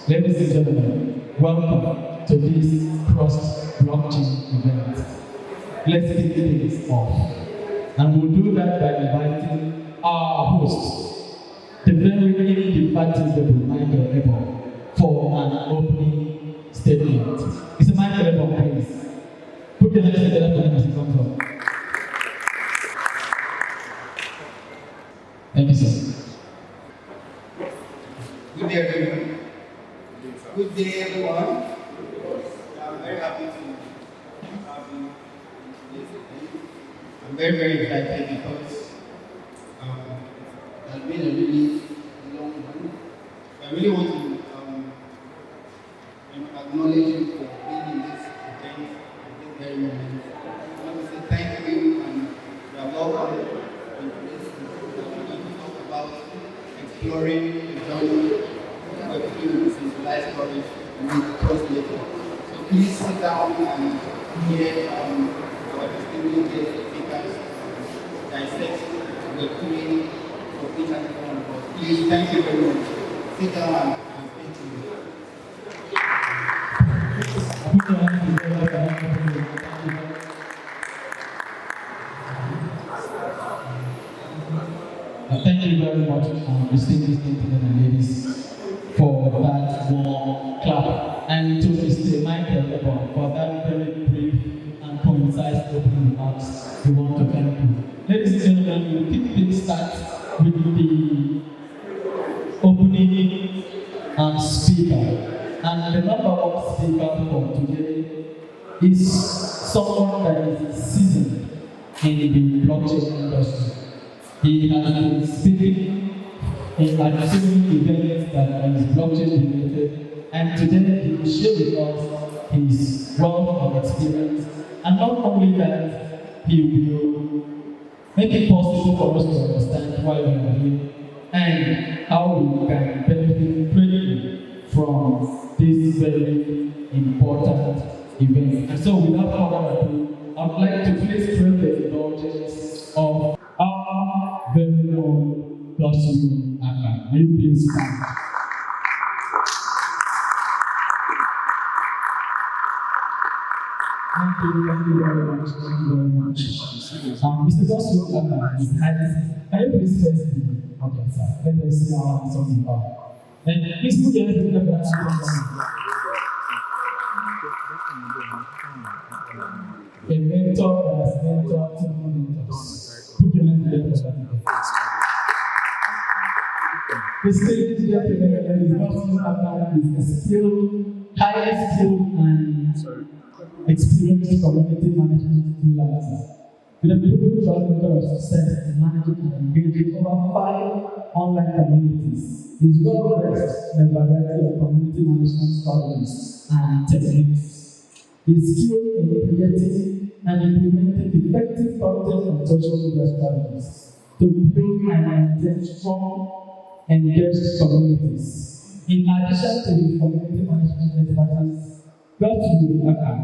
Ladies and gentlemen, welcome to this Crust blockchain event. Let's kick things off. And we'll do that by inviting our host, the very indefatigable Michael Ebon, for an opening statement. Mr. Michael Ebon, please. Put your hands together for him as he comes up. Thank you, sir. Good day, everyone. Good day, everyone. I'm very happy to have you in today's event. I'm very excited because it has been a really long one. I really want to acknowledge you for being in this event at this very moment. I want to say thank you and you are welcome into this. We're going to talk about exploring the journey Web3 decentralized storage and Crust later. So please sit down and hear our distinguished guest speakers dissect Web3 for each and every one of us. Please, thank you very much. Sit down and thank you. Thank you very much, distinguished gentlemen and ladies, for that warm clap, and to Mr. Michael Ebon for that very brief and concise opening remarks. We want to thank you. Ladies and gentlemen, we'll keep things start with the opening speaker. And the number one speaker for today is someone that is seasoned in the blockchain industry. He has been speaking at so many events that is blockchain related, and today he will share with us his wealth of experience. And not only that, he will make it possible for us to understand why we are here and how we can benefit greatly from this very important event. And so, without further ado, I would like to please pray the indulgence of our very own Godswill Akpan. May you please stand. Thank you very much. Mr. Godswill Akpan is highly. Can you please face the audience? Let us see how something about. And please put your hands together. A mentor that has mentored two mentors. Put your hands together. The stage gentleman is not is a skilled, highly skilled and experienced community management freelancer. With a proven track record of success in managing and engaging over 5 online communities, he's well versed in a variety of community management strategies and techniques. He's skilled in creating and implementing effective content and social media strategies to build and maintain strong, engaged communities. In addition to his community management expertise, Godswill Akpan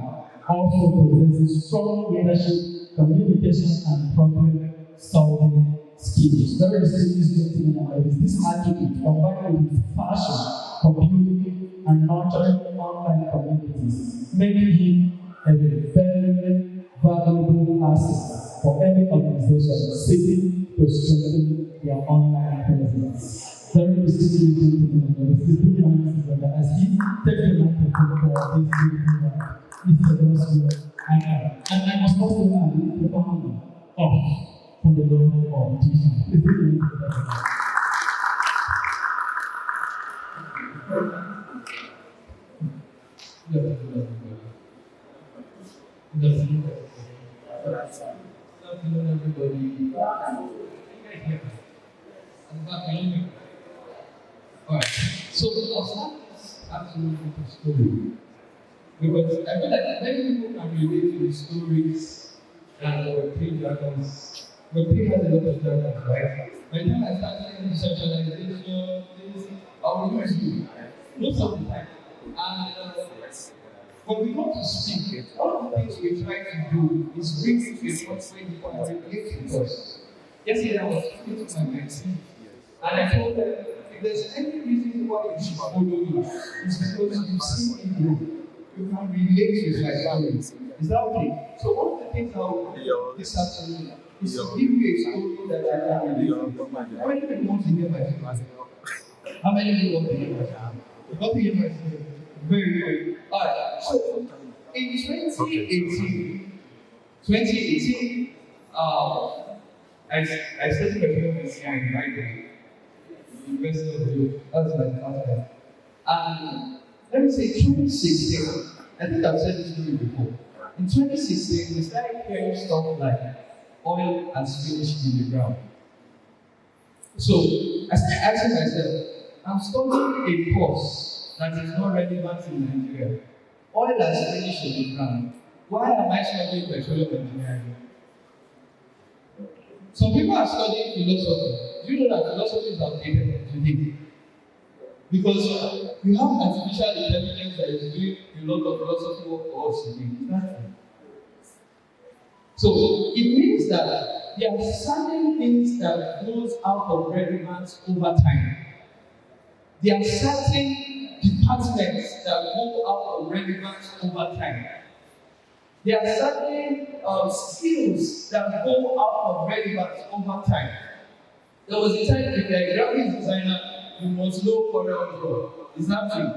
also possesses strong leadership, communication, and problem-solving skills. Very distinguished gentlemen and ladies, this attribute, combined with his passion for building and nurturing online communities, make him a very valuable asset for any organization seeking to strengthen their online presence. Very distinguished gentlemen and ladies, please put your hands together as he takes the microphone for this beautiful work. Mr. Godswill Akpan. And I must also add the founder of For the Love of DeFi. Alright, so I'll start this absolutely with a story. Because I feel like many people can relate to the stories and Web3 dragons. Web3 has a lot of dragons, right? By the time I started decentralization, this, I will use you most of the time. And when we want to speak, one of the things we try to do is bring it to a point where you can relate with us. Yesterday I was talking to my mentee, and I told them, if there's any reason why you should follow you, it's because you've seen it grow. You can relate with my family. Is that okay? So one of the things I'll this afternoon is to give you a story that I can relate with. How many people want to hear my story? How many people want to hear my story? You want to hear my story? Very good. Alright, so in 2018, I studied economics here in Brighton, University of Europe. That's my classmate. And let me say 2016, I think I've said this story before. In 2016, we started hearing stuff like oil has finished in the ground. So I started asking myself, I'm studying a course that is not relevant in Nigeria. Oil has finished in the ground. Why am I studying petroleum engineering? Some people are studying philosophy. Do you know that philosophy is outdated today? Because you have artificial intelligence that is doing a lot of philosophy work for us today. So it means that there are certain things that goes out of relevance over time. There are certain departments that go out of relevance over time. There are certain skills that go out of relevance over time. There was a time if you're a graphic designer, you must know Corel Draw. Is that true?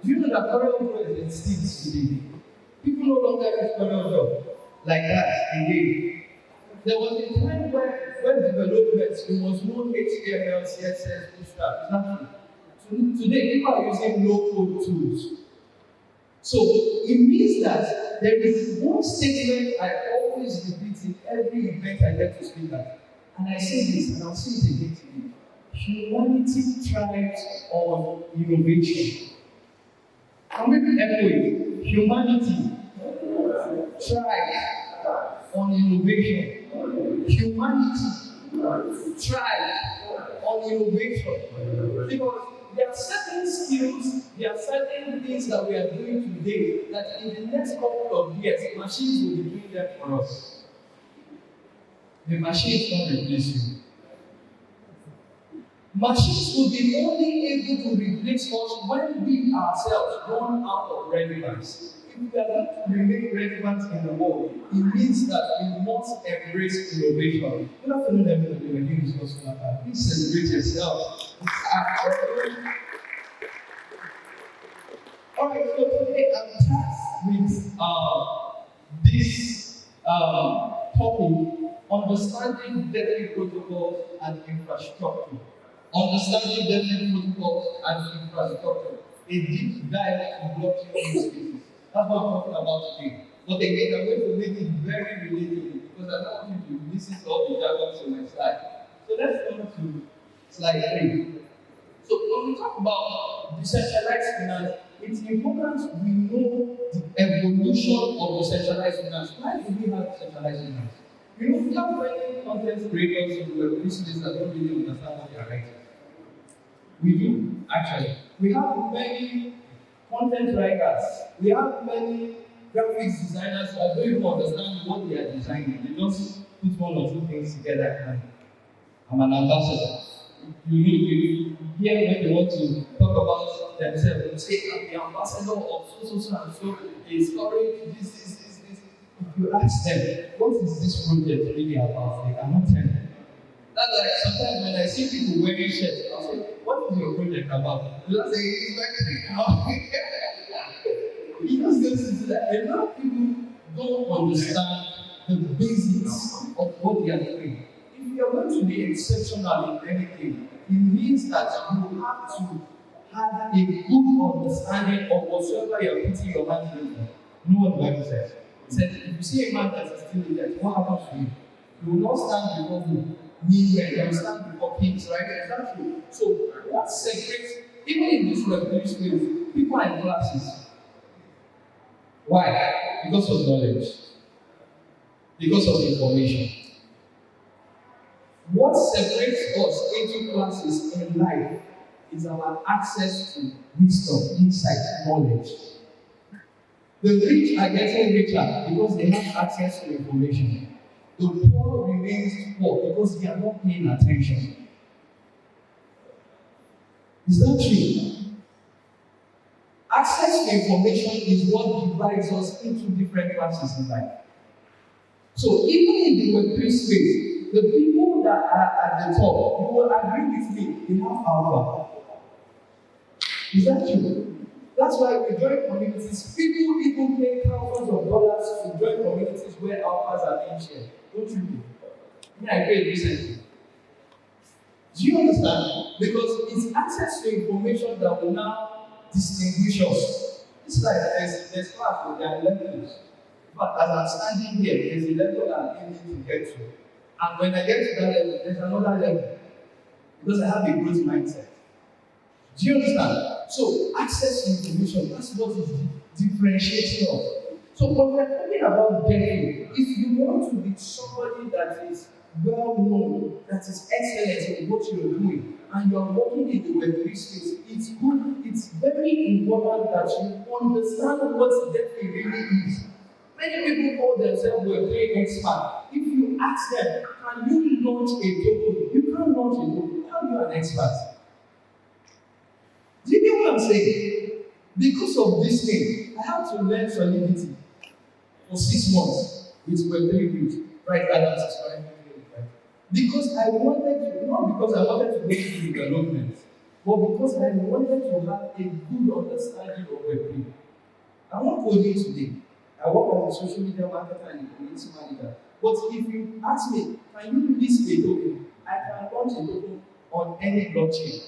Do you know that Corel Draw is extinct today? People no longer use Corel Draw like that again. There was a time where development, you must know HTML, CSS, Bootstrap. Is that true? So today, people are using low-code tools. So it means that there is one statement I always repeat in every event I get to speak at. And I say this, and I'll say it again today. Humanity thrives on innovation. I'm going to echo it. Humanity thrives on innovation. Humanity thrives on innovation. Because there are certain skills, there are certain things that we are doing today that in the next couple of years, machines will be doing them for us. The machines won't replace you. Machines will be only able to replace us when we ourselves run out of relevance. If we are going to remain relevant in the world, it means that we must embrace innovation. Good afternoon, everybody. My name is Godswill. Please celebrate yourself. Alright, so today I'm tasked with this topic, understanding DeFi protocols and infrastructure. Understanding DeFi protocols and infrastructure. A deep dive in blockchain use cases. That's what I'm talking about today. But again, I'm going to make it very relatable because I don't want you to listen to all the jargons on my slide. So let's go to slide 3. So when we talk about decentralized finance, it's important we know the evolution of decentralized finance. Why do we have decentralized finance? You know, we have many content creators in the Web3 space that don't really understand what they are writing. We do, actually. We have many content writers. We have many graphics designers that don't even understand what they are designing. They just put one or two things together and I'm an ambassador. You hear when they want to talk about themselves, they say, I'm the ambassador of so and so, they storage this. If you ask them, what is this project really about? They cannot tell you. That's like sometimes when I see people wearing shirts, I'll say, what is your project about? They'll say, it's Web3. It just goes into that. A lot of people don't understand the basics of what they are doing. If you are going to be exceptional in anything, it means that you have to have a good understanding of whatsoever you are putting your hands into. You know what the Bible says? It said, if you see a man that is still in debt, what happens to you? You will not stand before who? Mean men, you will stand before kings, right? Is that true? So, what separates, even in this Web3 space, people are in classes. Why? Because of knowledge. Because of information. What separates us into classes in life is our access to wisdom, insight, knowledge. The rich are getting richer because they have access to information. The poor remains poor because they are not paying attention. Is that true? Access to information is what divides us into different classes in life. So even in the Web3 space, the people that are at the top, you will agree with me, they have alpha. Is that true? That's why we join communities. People even pay thousands of dollars to join communities where alphas are being shared. Don't you think? I paid recently. Do you understand? Because it's access to information that will now distinguish us. It's like there's class with their levels. But as I'm standing here, there's a level I'm aiming to get to. And when I get to that level, there's another level. Because I have a growth mindset. Do you understand? So, access to information, that's what is differentiating us. So, when we're talking about DeFi, if you want to be somebody that is well known, that is excellent in what you're doing, and you're working in the Web3 space, it's good, it's very important that you understand what DeFi really is. Many people call themselves Web3 expert. If you ask them, can you launch a token? You can't launch a token. How are you an expert? Do you get what I'm saying? Because of this thing, I had to learn Solidity for 6 months with Web3 build. Right, Adams is currently doing it, right? Because I wanted to, not because I wanted to go into development, but because I wanted to have a good understanding of Web3. I'm not coding today. I work as a social media marketer and a community manager. But if you ask me, can you list a token? I can launch a token on any blockchain.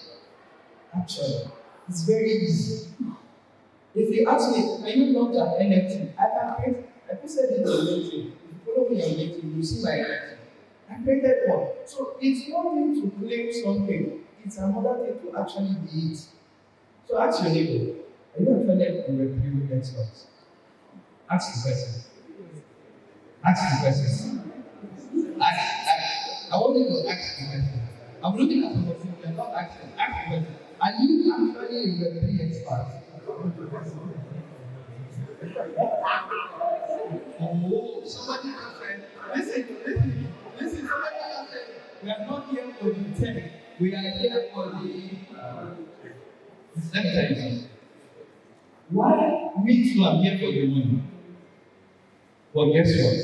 Actually, it's very easy. If you ask me, can you launch an NFT? I can create, I posted it on LinkedIn. If you follow me on LinkedIn, you'll see my NFT. I created one. So it's one thing to claim something, it's another thing to actually be it. So ask your neighbor, are you actually a Web3 expert? Ask the question. Ask the question. I want you to ask the question. I'm looking at the question, you're not asking. Ask the question. Are you actually a Web3 expert? Oh, somebody just said, listen, somebody just said, we are not here for the tech, we are here for the. Let me tell you something. Why me too are here for the money? But guess what?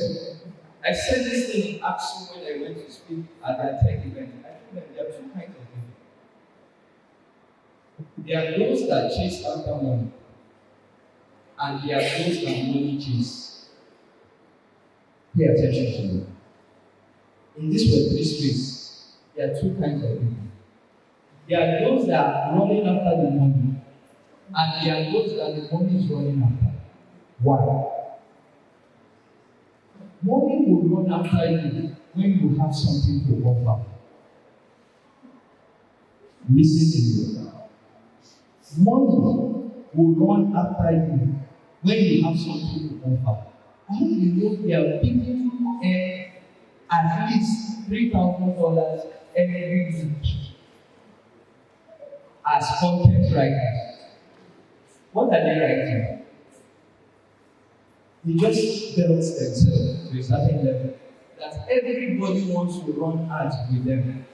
I said this thing in Akpan when I went to speak at that tech event. I told them there are two kinds of people. There are those that chase after money, and there are those that money chase. Pay attention to me. In this Web3 space, there are two kinds of people. There are those that are running after the money, and there are those that the money is running after. Why? Money will run after you when you have something to offer. Listen to me. Money will run after you when you have something to offer. I hope you know there are people who earn at least $3,000 every week as content writers. What are they writing? They just built themselves to a certain level that everybody wants to run ads with them.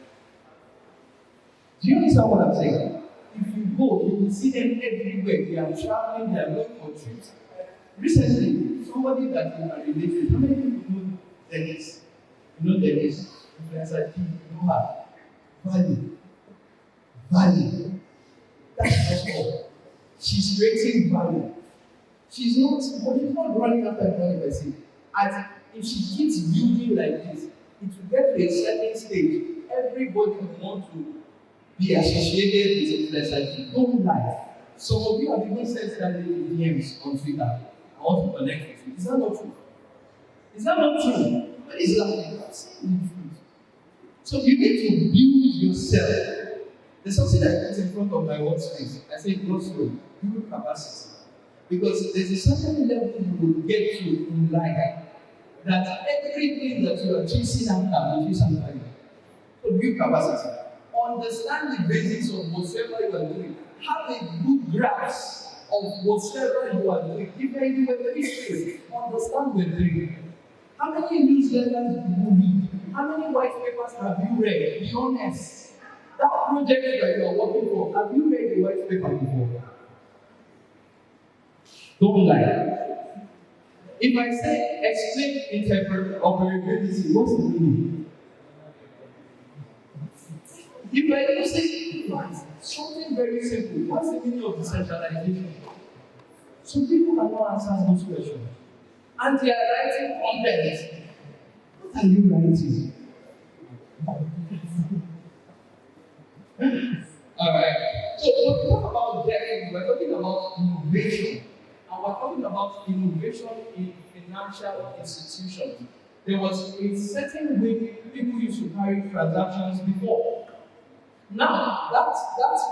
Do you understand what I'm saying? If you go, you will see them everywhere. They are traveling, they are going for trips. Recently, somebody that you are related with, how many people know Dennis? You know Dennis? Influencer T, you know her. Value. That's just all. She's creating value. She's not running after money per se. And if she keeps building like this, it will get to a certain stage. Everybody will want to be associated with influencer. Don't lie. Some of you have even said that in DMs on Twitter. I want to connect with you. Is that not true? Is that not true? But it's like I'm saying the truth. So you need to build yourself. There's something I put in front of my workspace. I say, Godswill, build capacity. Because there's a certain level you will get to in life that everything that you are chasing after will chase after you. So build capacity. Understand the basics of whatever you are doing. Have a good grasp of whatever you are doing. If you are in the Web3 space, understand Web3. How many newsletters do you read? How many white papers have you read? Be honest. That project that you are working for, have you read the white paper before? Don't lie. If I say explain interoperability, what's the meaning? If I don't say something very simple, what's the meaning of decentralization? So people cannot answer those questions. And they are writing content. What are you writing? Alright. So when we talk about DeFi, we're talking about innovation. And we're talking about innovation in financial institutions. There was a certain way people used to carry transactions before. Now, that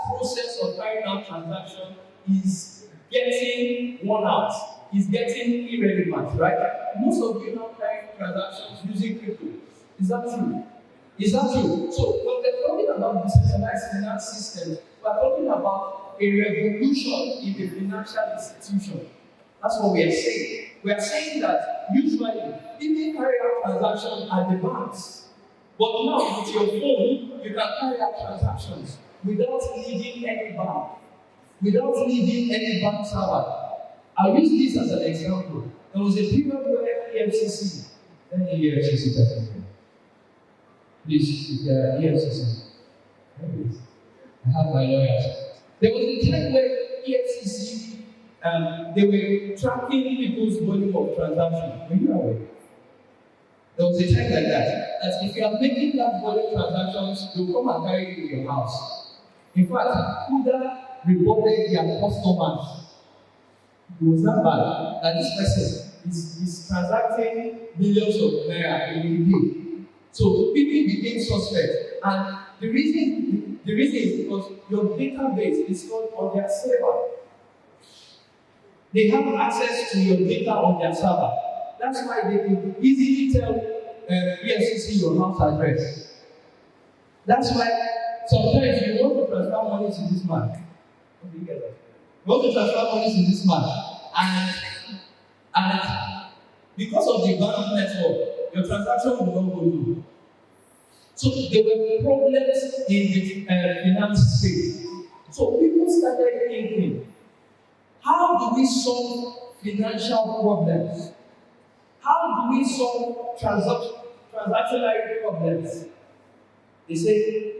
process of carrying out transactions is getting worn out, is getting irrelevant, right? Most of you now carry transactions using crypto. Is that true? Is that true? So, when we're talking about decentralized finance systems, we're talking about a revolution in the financial institution. That's what we are saying. We are saying that usually people carry out transactions at the banks. But now, with your phone, you can carry out transactions without needing any bank, without needing any bank server. I'll use this as an example. There was a period where EFCC, let me EFCC person. Please, if there are EFCC, I have my lawyers. There was a time where EFCC, they were tracking people's volume of transactions. Were you aware? There was a time like that if you are making that volume transactions, they'll come and carry you in your house. In fact, Kuda reported their customers. It was that bad that this person is transacting millions of naira in a day. So people became suspect. And the reason is because your database is stored on their server. They have access to your data on their server. That's why they can easily tell EFCC your house address. That's why sometimes you want to transfer money to this man. You want to transfer money to this man, and because of the bank network, your transaction will not go through. So there were problems in the finance space. So people started thinking, how do we solve financial problems? How do we solve transactional problems? They say,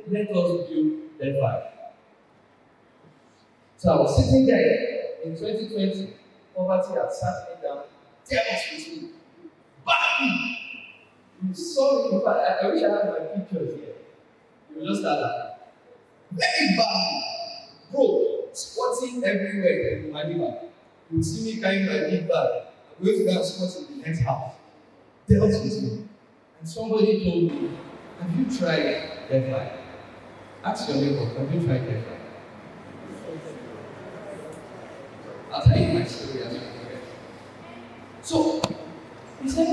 let us build DeFi. So I was sitting there in 2020, poverty had sat me down, tell us with me. Bam! You saw me, I wish I had my pictures here. You will just start laughing. Very bad. Bro, squatting everywhere in Manila. You will see me carrying my big bag. I'm going to go and squat in the next house. Dealt with me. And somebody told me, have you tried DeFi? Ask your neighbor, have you tried DeFi? I'll tell you my story as well. So, he said,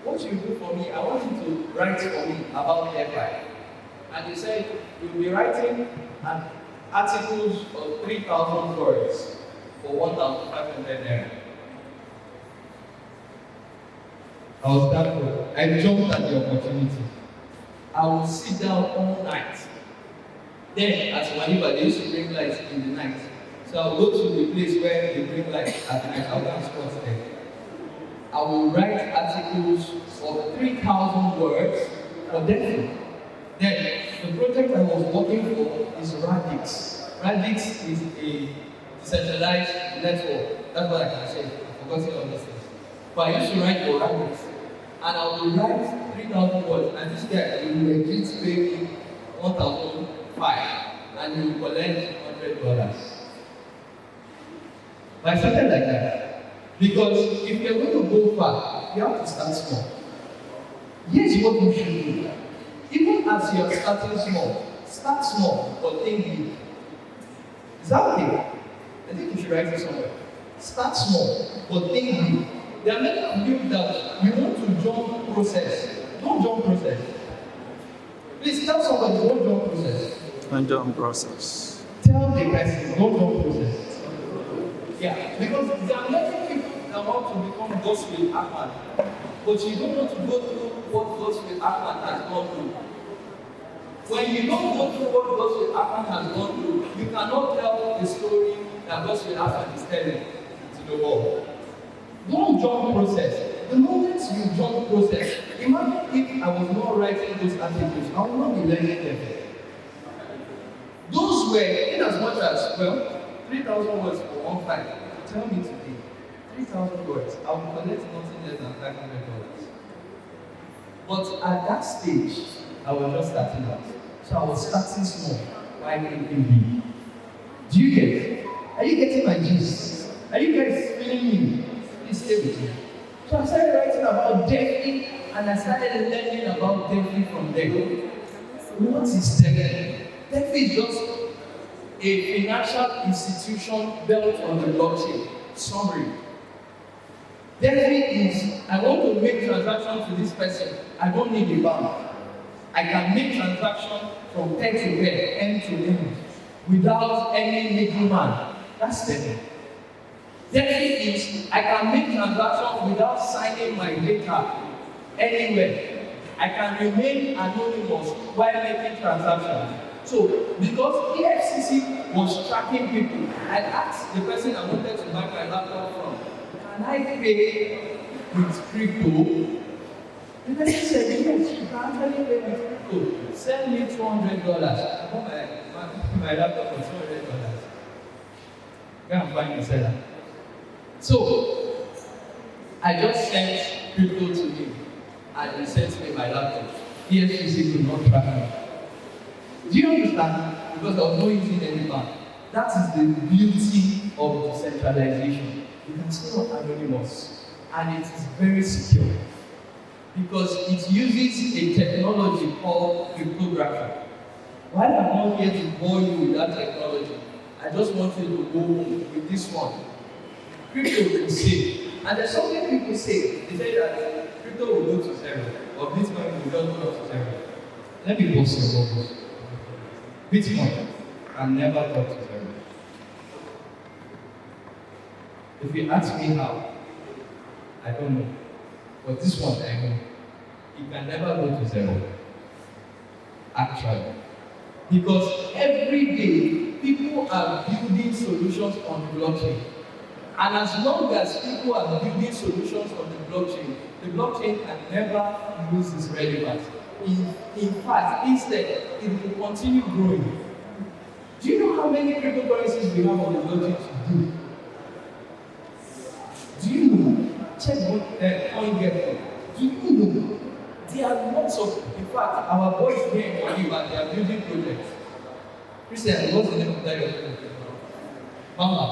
what you do for me, I want you to write for me about DeFi. And he said, you'll be writing articles of 3,000 words for 1,500 naira. I was that good. I jumped at the opportunity. I would sit down all night. Then, at Maniba, they used to bring lights in the night. So I would go to the place where they bring lights at night. I would go and spot them. I will write articles of 3,000 words for them. Then, the project I was working for is Radix. Radix is a decentralized network. That's what I can say. I've forgotten all these things. But I used to write for Radix. And I will write 3,000 words. And this guy, he will legit pay me 1,500. And he will collect $100. But I started like that. Because if you're going to go far, you have to start small. Here's what you should do. Even as you're starting small, start small, but think big. Is that okay? I think you should write it somewhere. Start small, but think big. There are many of you that you want to jump process. Don't jump process. Please tell somebody, don't jump process. Don't jump process. Tell the person, don't jump process. Yeah, because there are many people that want to become Godswill Akpan, but you don't want to go through what Godswill Akpan has gone through. When you don't go through what Godswill Akpan has gone through, you cannot tell the story that Godswill Akpan is telling to the world. Don't jump process. The moment you jump process, imagine if I was not writing those articles, I would not be learning them. Those were, in as much as, 3,000 words for one file. Tell me today, 3,000 words, I will collect nothing less than $500. But at that stage, I was just starting out. So I was starting small, while thinking big. Do you get it? Are you getting my gist? Are you guys feeling me? Please stay with me. So I started writing about DeFi, and I started learning about DeFi from there. What is DeFi? DeFi is just a financial institution built on the blockchain. Summary. DeFi is, I want to make transactions to this person. I don't need a bank. I can make transactions from pair to pair, end to end, without any middleman. That's DeFi. DeFi is, I can make transactions without signing my data anywhere. I can remain anonymous while making transactions. So, because EFCC was tracking people, I asked the person I wanted to buy my laptop from, can I pay with crypto? The person said, yes, you can actually pay with crypto. Send me $200. I bought my laptop for $200. Go and find the seller. So, I just sent crypto to him, and he sent me my laptop. EFCC could not track me. Do you understand? Because I was not using any bank. That is the beauty of decentralization. You can stay anonymous, and it is very secure because it uses a technology called cryptography. While I'm not here to bore you with that technology, I just want you to go with this one. Crypto will safe. And there's something people say. They say that crypto will go to zero, or Bitcoin will just go to zero. Let me post your bubbles. Bitcoin can never go to zero. If you ask me how, I don't know. But this one I know. It can never go to zero. Actually. Because every day, people are building solutions on the blockchain. And as long as people are building solutions on the blockchain can never lose its relevance. In fact, instead, it will continue growing. Do you know how many cryptocurrencies we have on the blockchain today? Do you know? Check CoinGecko. Do you know? There are lots of, in fact, our boys here in Oliver, they are building projects. Christian, what's the name of that project? Mama.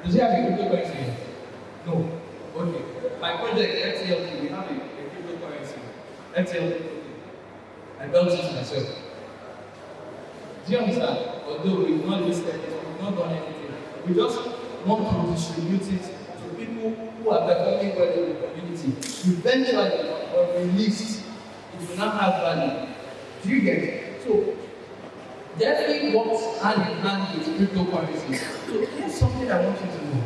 Does he have a cryptocurrency here? No. Okay. My project, FTLT, we have a cryptocurrency. FTLT. I built it myself. Do you understand? Although we've not listed it, we've not done anything. We just want to distribute it to people who are performing well in the community. Eventually, when released, it will not have value. Do you get it? So, DeFi works hand in hand with cryptocurrencies. So here's something I want you to know.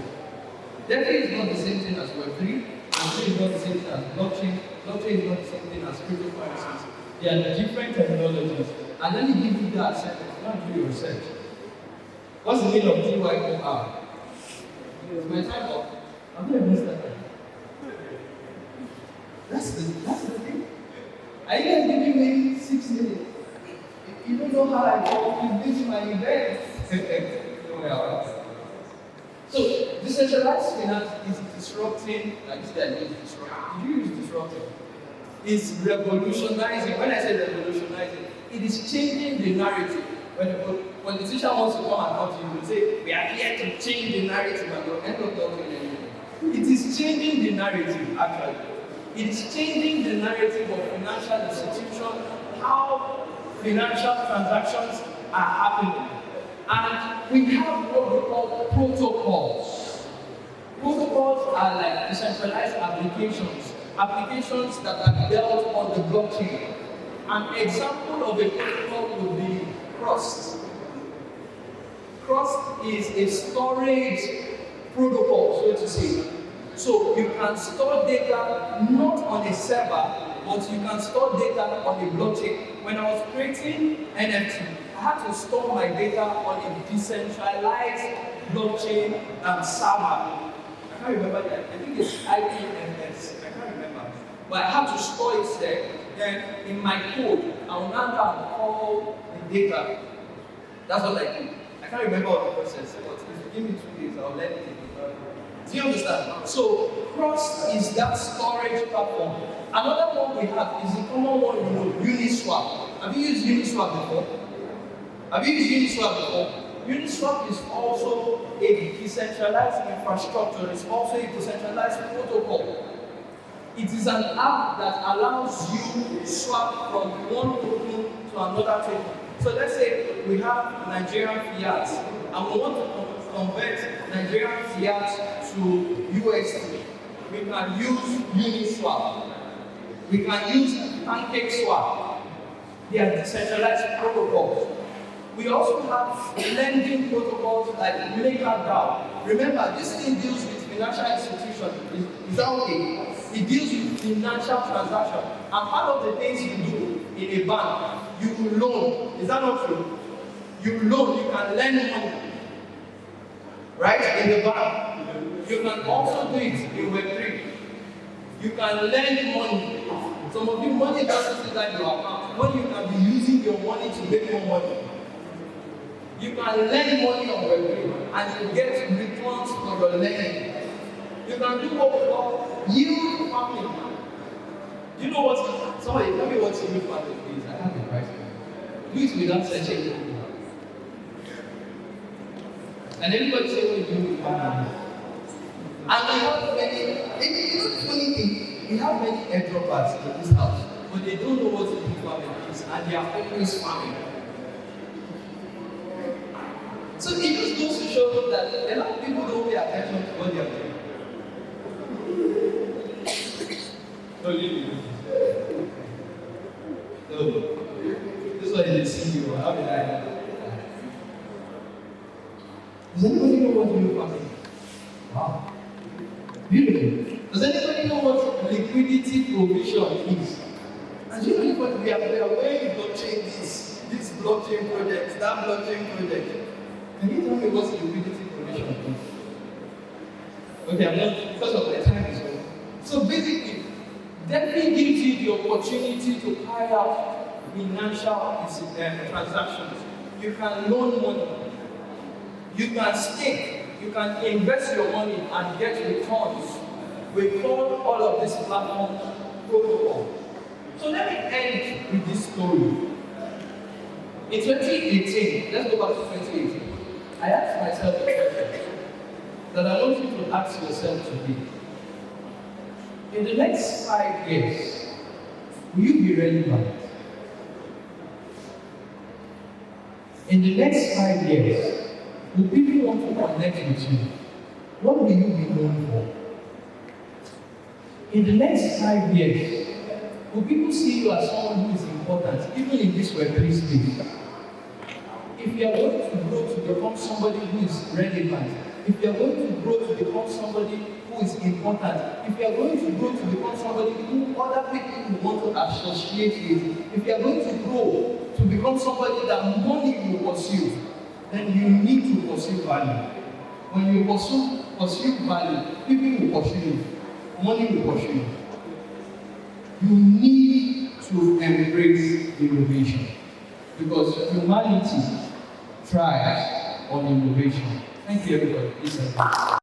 DeFi is not the same thing as Web3, and so is not the same thing as blockchain. Blockchain is not the same thing as cryptocurrencies. They are different technologies. And let me give you that sentence. Go and do your research. What's the meaning of TYOR? It's my time off. I'm not even started. That's the thing. Are you guys giving me 6 minutes? You don't know how I do my event. So, decentralized finance is disrupting, like you said, it's disrupting. Did you use disrupting? It's revolutionizing. When I say revolutionizing, it is changing the narrative. When the politician wants to come and talk to you, you will say, we are here to change the narrative, and you'll end up talking anymore. It is changing the narrative, actually. It is changing the narrative of financial institutions, how financial transactions are happening. And we have what we call protocols. Protocols are like decentralized applications that are built on the blockchain. An example of a protocol would be Crust. Crust is a storage protocol, so to say. So you can store data not on a server, but you can store data on a blockchain. When I was creating NFT, I had to store my data on a decentralized blockchain server. I can't remember that. I think it's IPFS. I can't remember. But I have to store it there. Then in my code, I will now go and call the data. That's what I do. I can't remember all the process, but if you give me 2 days, I'll let it. Do you understand? So Crust is that storage platform. Another one we have is the common one you know, Uniswap. Have you used Uniswap before? Have you used Uniswap before? Uniswap is also a decentralized infrastructure. It's also a decentralized protocol. It is an app that allows you to swap from one token to another token. So let's say we have Nigerian fiat and we want to convert Nigerian fiat to USD. We can use Uniswap. We can use PancakeSwap. They are decentralized protocols. We also have lending protocols like MakerDAO. Remember, this thing deals with financial institutions. Is that okay? It deals with financial transactions. And part of the things you do in a bank, you will loan. Is that not true? You loan, you can lend money. Right? In the bank. You can also do it in Web3. You can lend money. Some of you, money doesn't sit in your account. Money, you can be using your money to make more money. You can lend money on Web3 and you get returns for your lending. You can do what we call yield farming. Do you know what? Somebody tell me what yield farming is. I have it right here. Do it without searching. And everybody say what yield farming is. And we have many, you know the funny thing, we have many airdroppers in this house, but they don't know what yield farming is, and they are always farming. So it just goes to show that a lot of people don't pay attention to what they are doing. No, this one is a CEO. How did I know? Does anybody know what yield farming is? Wow. Beautiful. Does anybody know what liquidity provision is? And you know what we are where you blockchain this blockchain project, that blockchain project. Can you tell me what liquidity provision is? Okay, I'm not, because of my time is over. So basically, DeFi gives you the opportunity to carry out financial transactions. You can loan money. You can stake. You can invest your money and get returns. We call all of this platform protocol. So let me end with this story. In 2018, let's go back to 2018. I asked myself a question that I want you to ask yourself today. In the next 5 years, will you be relevant? In the next 5 years, will people want to connect with you? What will you be known for? In the next 5 years, will people see you as someone who is important, even in this Web3 space? If you are going to grow to become somebody who is relevant, if you are going to grow to become somebody who is important, if you are going to grow to become somebody who other people want to associate with, if you are going to grow to become somebody that money will pursue, then you need to pursue value. When you pursue value, people will pursue you. Money will pursue you. You need to embrace innovation because humanity thrives on innovation. Thank you, everybody.